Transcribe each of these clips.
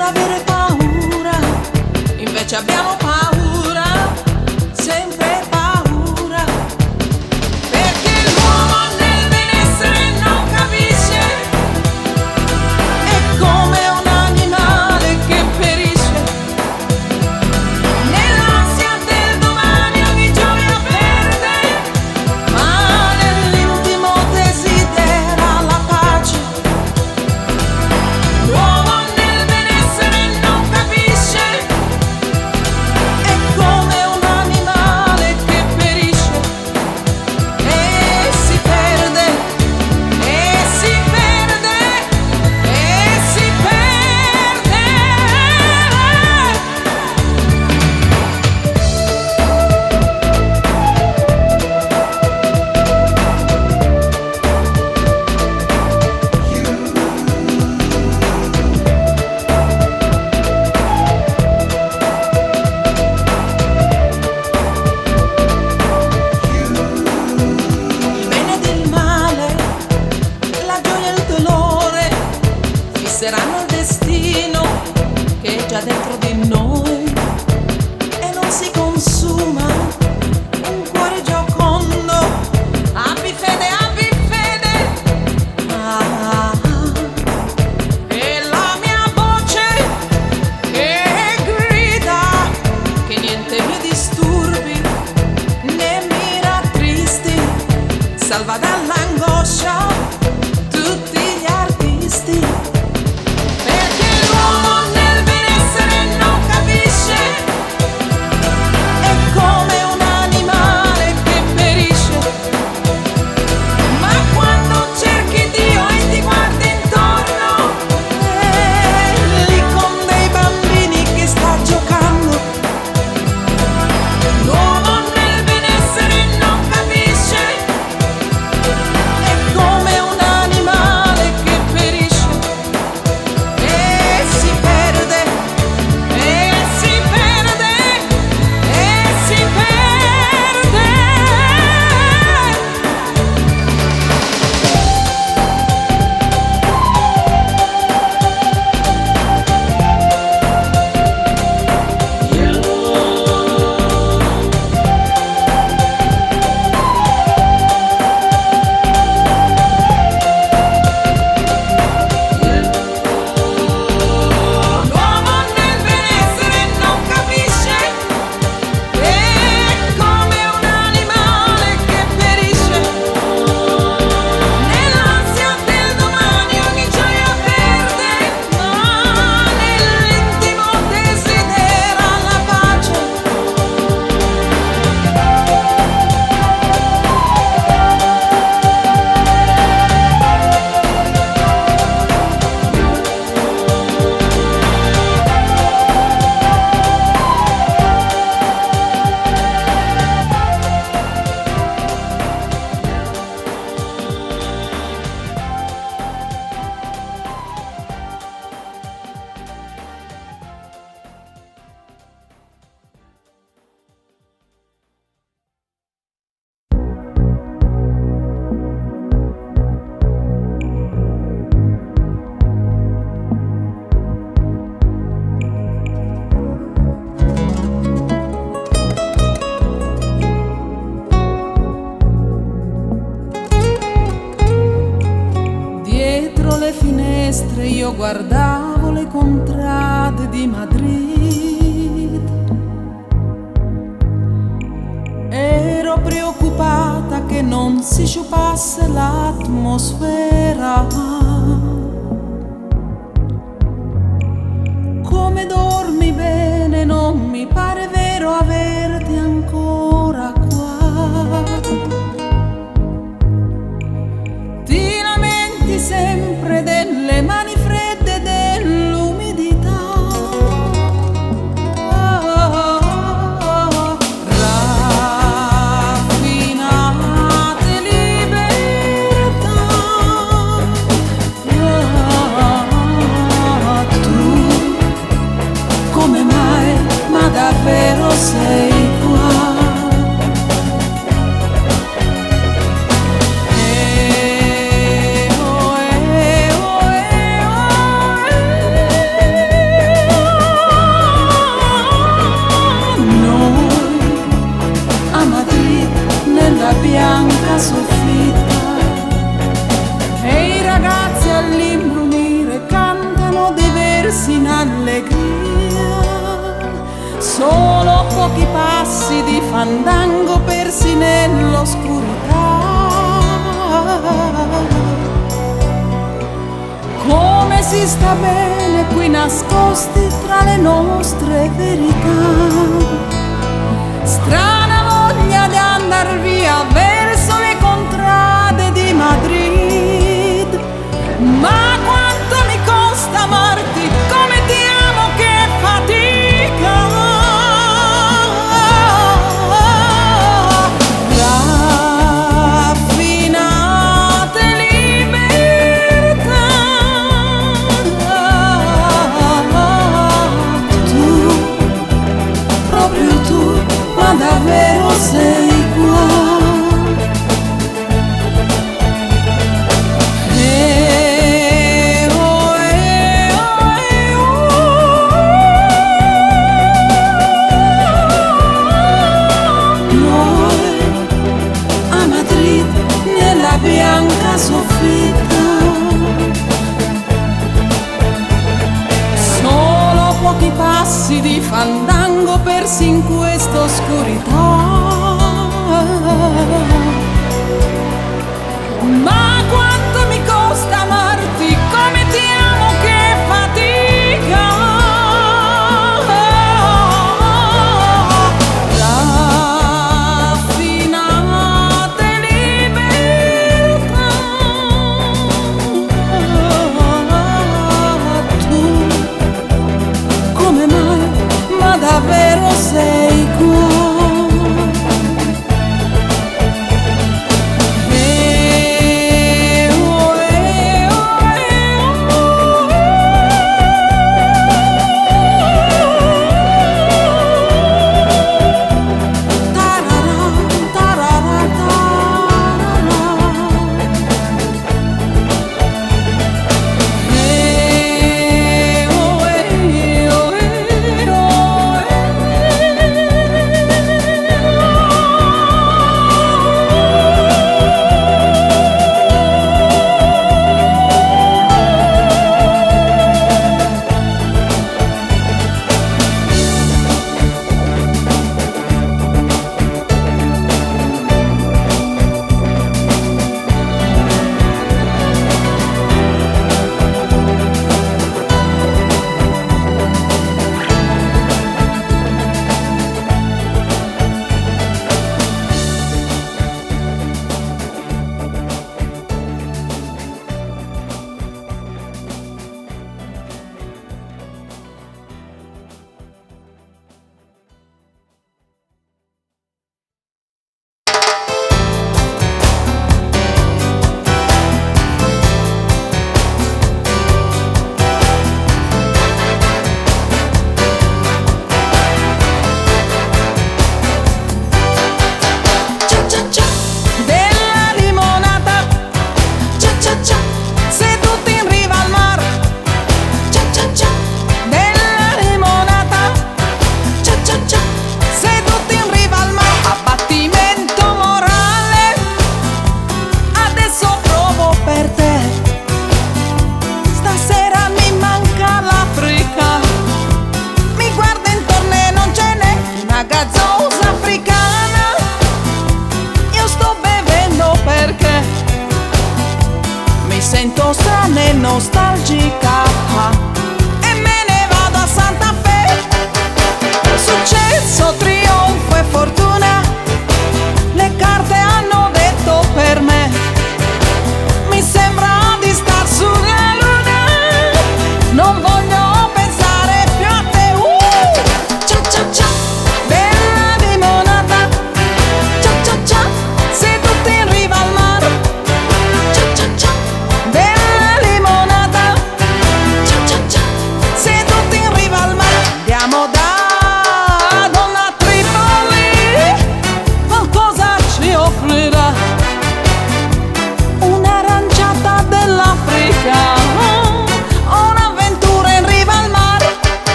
non avere paura, invece abbiamo paura, sempre paura, perché l'uomo nel benessere non capisce, è come un animale che perisce, nell'ansia del domani ogni gioia perde, ma nell'intimo desidera la pace. L'uomo nel benessere non capisce, è come un animale che perisce e si perde, e si perde, e si perde. Il bene ed il male, la gioia e il dolore fisseranno il destino che è già dentro di noi e non si consuma un cuore giocondo. Abbi fede, abbi fede. E la mia voce che grida che niente mi disturbi né mi rattristi, salva dall'angoscia tutti gli artisti, perché l'uomo nel benessere non capisce, è come un animale che perisce, ma quando cerchi Dio e ti guardi intorno, è lì con dei bambini che sta giocando. L'uomo nel benessere non capisce, è come un animale che perisce e si perde, e si perde, e si perde. L'uomo nel benessere non capisce, è come un animale che perisce, nell'ansia del domani ogni gioia perde, ma nell'intimo desidera la pace. Dietro le finestre io guardavo le contrade di Madrid. Ero preoccupata che non si sciupasse l'atmosfera. Come dormi bene, non mi pare vero averti ancora qua. Ti lamenti sempre delle mani fredde e dell'umidità. Raffinate libertà. Tu come mai, ma davvero sei persi in allegria, solo pochi passi di fandango persi nell'oscurità. Come si sta bene qui nascosti tra le nostre verità, strana voglia di andar via verso le contrade di Madrid. Ma quanto mi costa amarti, come ti amo, che fatica. Raffinate libertà, tu, proprio tu, ma davvero sei qua. Bianca soffitta, solo pochi passi di fandango persi in questa oscurità. Ma quanto mi costa amarti, come ti amo, che fatica. Davvero sei qua.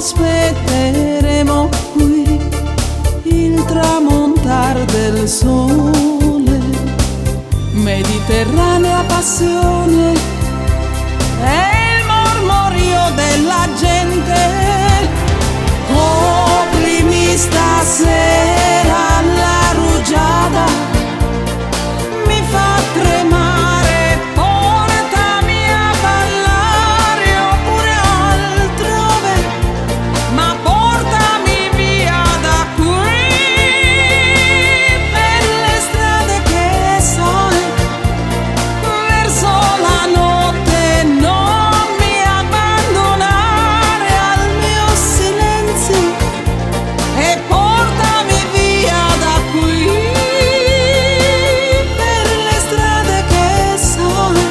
aspetteremo qui il tramontar del sole, mediterranea passione e il mormorio della gente. Coprimi stasera la rugiada, mi fa tremare, portami a ballare oppure altrove, ma portami via da qui, per le strade che sai, verso la notte. Non mi abbandonare al mio silenzio e portami via da qui, per le strade che sai.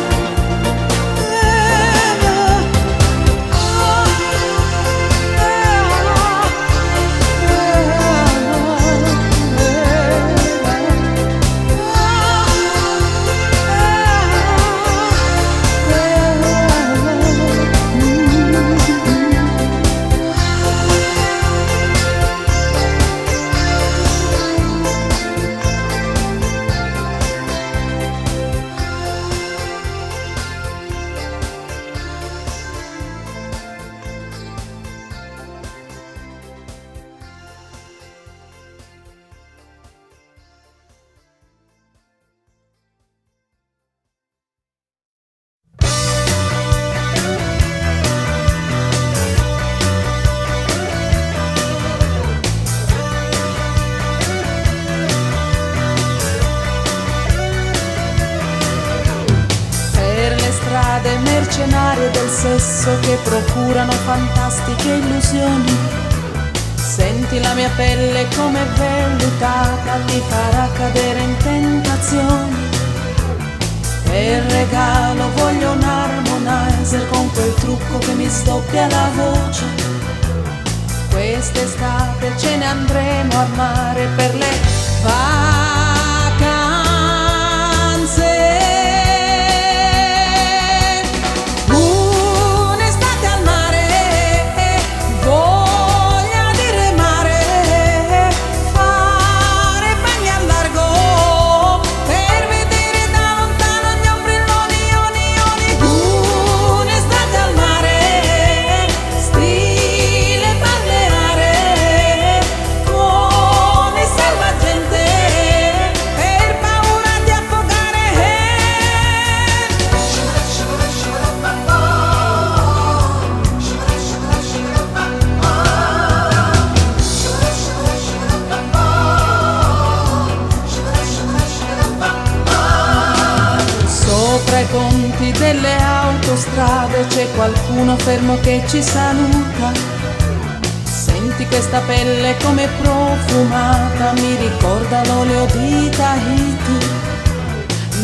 Mercenarie del sesso che procurano fantastiche illusioni. Senti la mia pelle come vellutata, ti farà cadere in tentazioni. Per regalo voglio un harmonizer con quel trucco che mi sdoppia la voce. Quest'estate ce ne andremo al mare per le vacanze. Sopra i ponti delle autostrade c'è qualcuno fermo che ci saluta. Senti questa pelle come profumata, mi ricorda l'olio di Tahiti.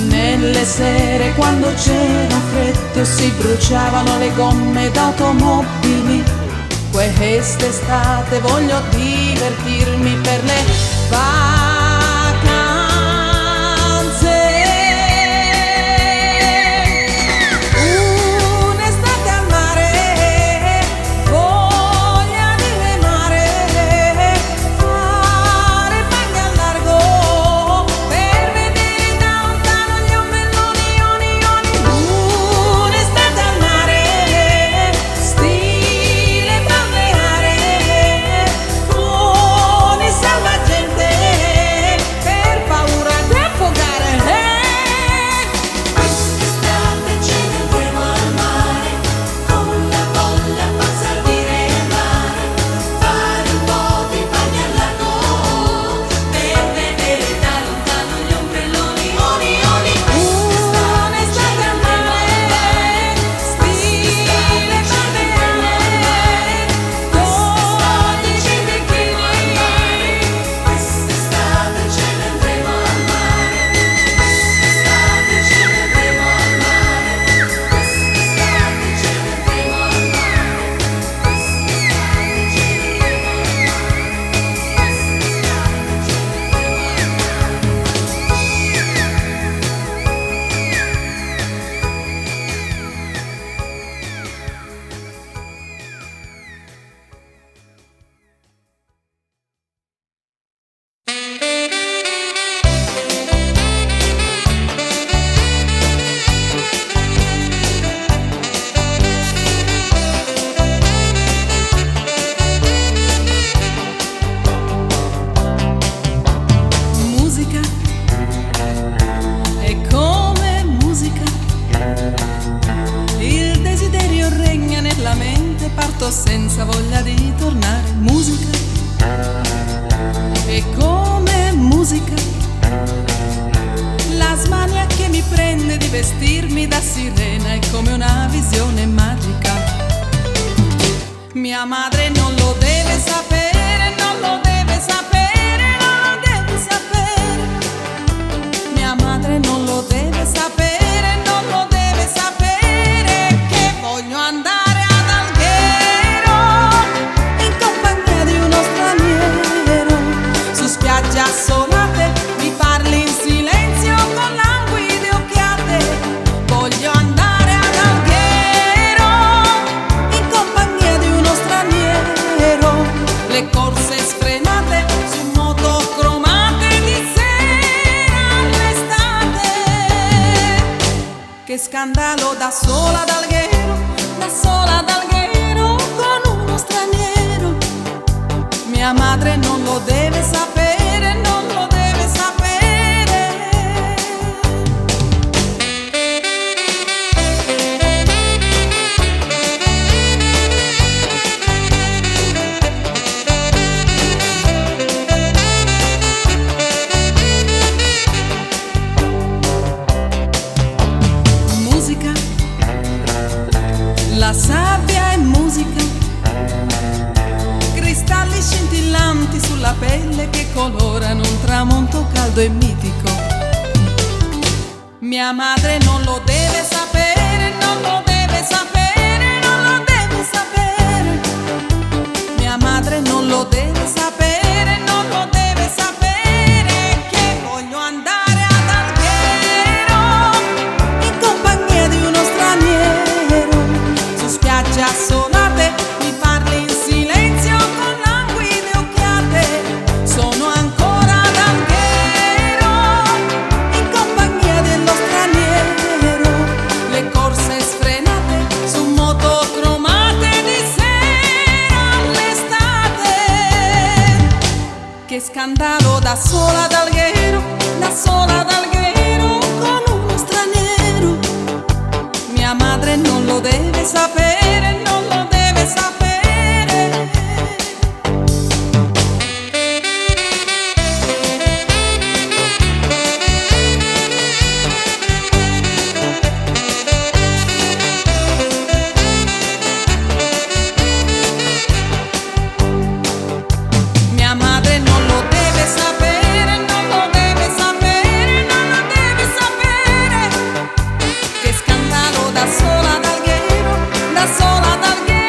Nelle sere quando c'era freddo si bruciavano le gomme d'automobili. Quest'estate voglio divertirmi per le vacanze. Un'estate al mare, voglia di remare, fare bagni al largo, per vedere da lontano gli ombrelloni, ioni. Un'estate al mare, stile balneare, con il salvagente. Mia madre non lo deve sapere, non lo deve sapere, non lo deve sapere. Mia madre non lo deve sapere, non lo deve sapere che voglio andare ad Alghero in compagnia di uno straniero. Su spiagge assolate mi parli in silenzio con languide occhiate. Voglio andare ad Alghero in compagnia di uno straniero. Le corse sfrenate su moto cromate di sera all'estate. Che scandalo, da sola ad Alghero, da sola ad Alghero con uno straniero. Mia madre non lo deve sapere, non lo deve sapere. Musica, la sabbia è musica, cristalli scintillanti sulla pelle che colorano un tramonto caldo e mitico. Mia madre non lo deve sapere, non lo deve sapere, non lo deve sapere. Mia madre non lo deve sapere, non lo deve sapere che voglio andare ad Alghero in compagnia di uno straniero. Su spiagge assolate mi parli in silenzio con languide occhiate. Sono ancora ad Alghero in compagnia dello straniero. Le corse sfrenate su moto cromate di sera all'estate. Che scandalo, da sola ad Alghero, da sola ad Alghero con uno straniero. Mia madre non lo deve sapere, non lo deve sapere. Mia madre non lo deve sapere, non lo deve sapere, non lo deve sapere. Che scandalo, da sola ad Alghero, da sola ad Alghero.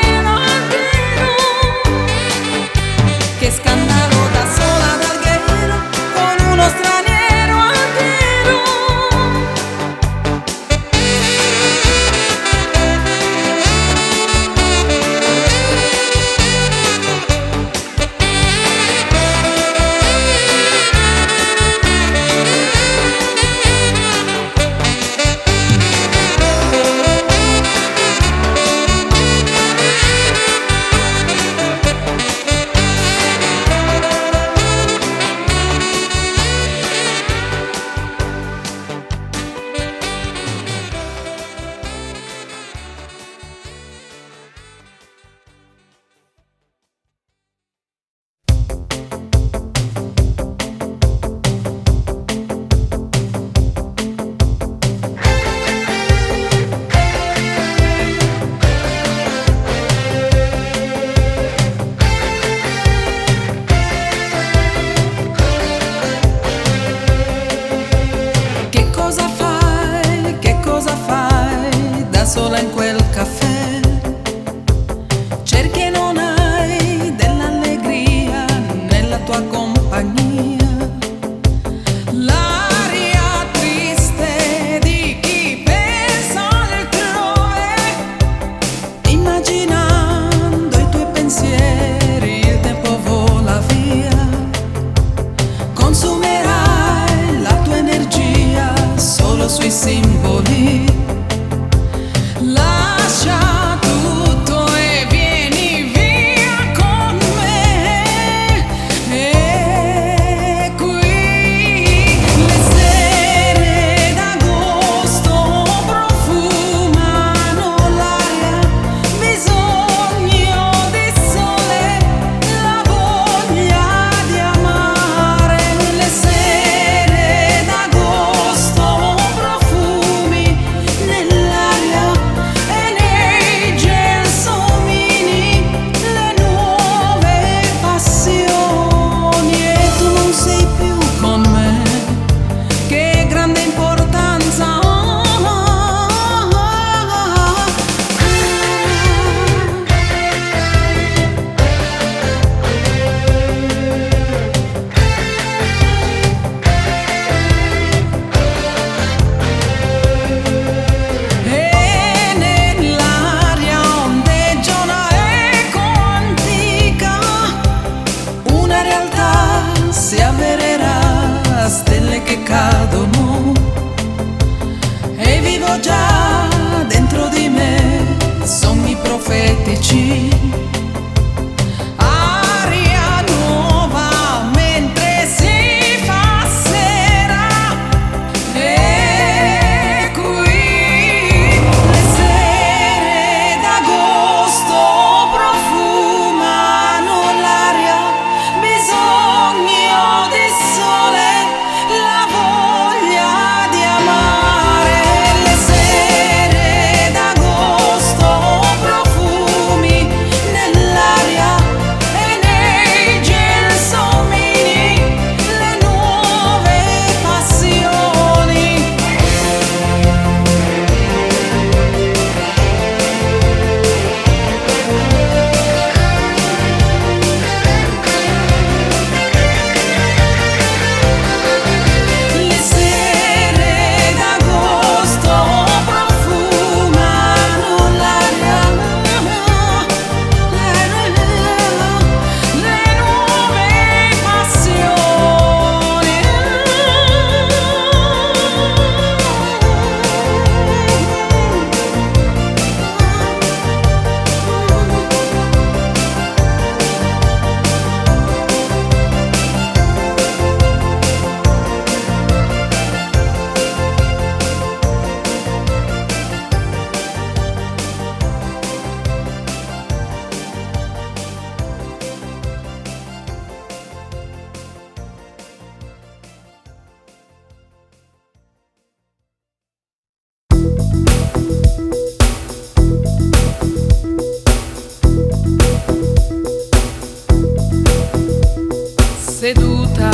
seduta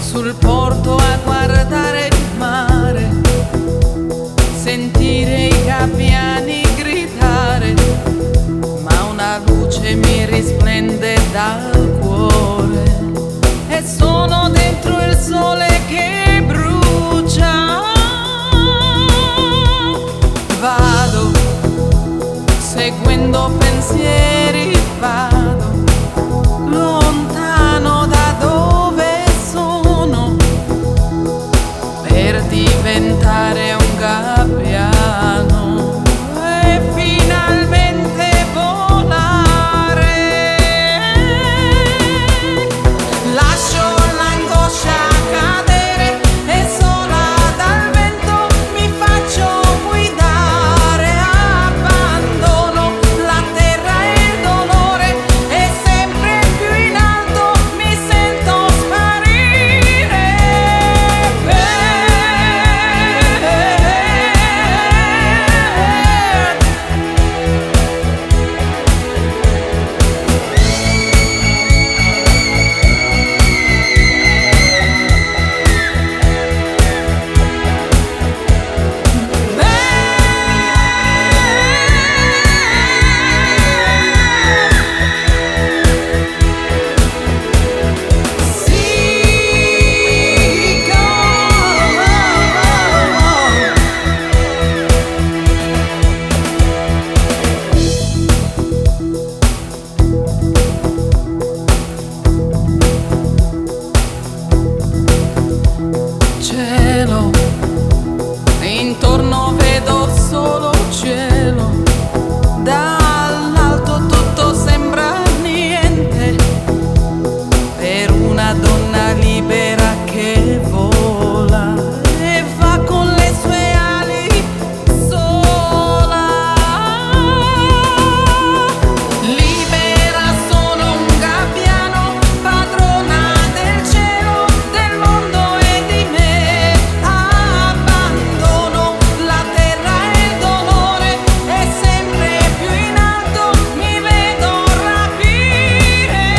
sul porto a guardare il mare, sentire i gabbiani gridare, ma una luce mi risplende dal cuore e sono dentro il sole che brucia. Vado seguendo pensieri, vado lontano da dove sono per diventare un gabbiano e finalmente volare. Lascio l'angoscia cadere e sola dal vento mi faccio guidare, abbandono la terra e il dolore e sempre più in alto mi sento sparire. Cielo, intorno vedo solo cielo, dall'alto tutto sembra niente per una donna libera che vola e va con le sue ali sola. Libera sono un gabbiano, padrona del cielo, del mondo e di me. Abbandono la terra e il dolore e sempre più in alto mi vedo rapire.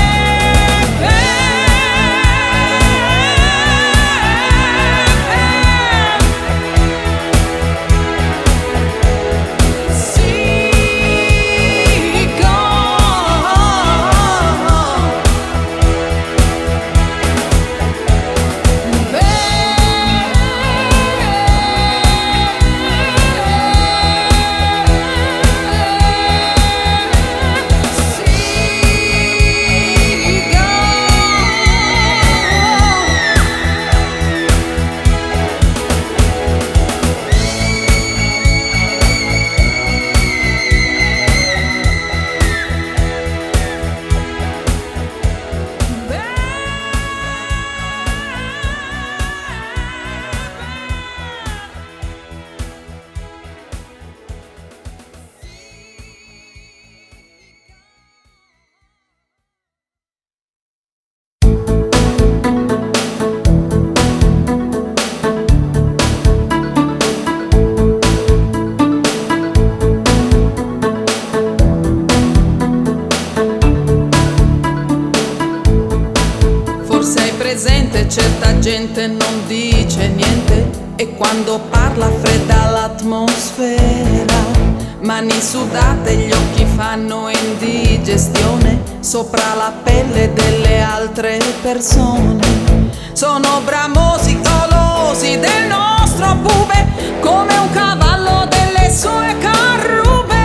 Forse hai presente, certa gente non dice niente e quando parla fredda l'atmosfera. Mani sudate, gli occhi fanno indigestione sopra la pelle delle altre persone. Sono bramosi, golosi del nostro bube, come un cavallo delle sue carrube.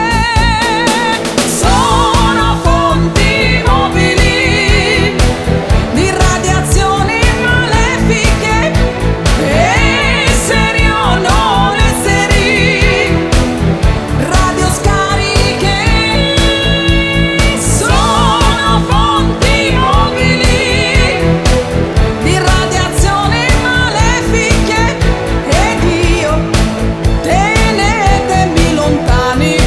Sono fonti mobili di radiazioni malefiche, esseri o non esseri, radioscariche. Sono fonti mobili di radiazioni malefiche ed io tenetemi lontani.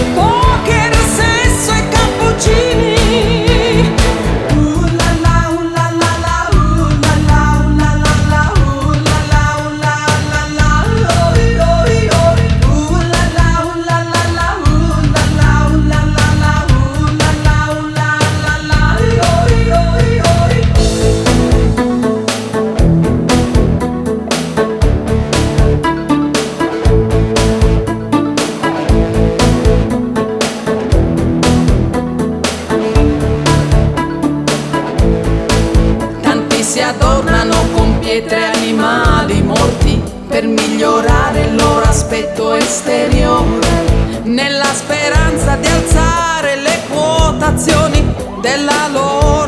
si adornano con pietre animali morti per migliorare il loro aspetto esteriore, nella speranza di alzare le quotazioni della loro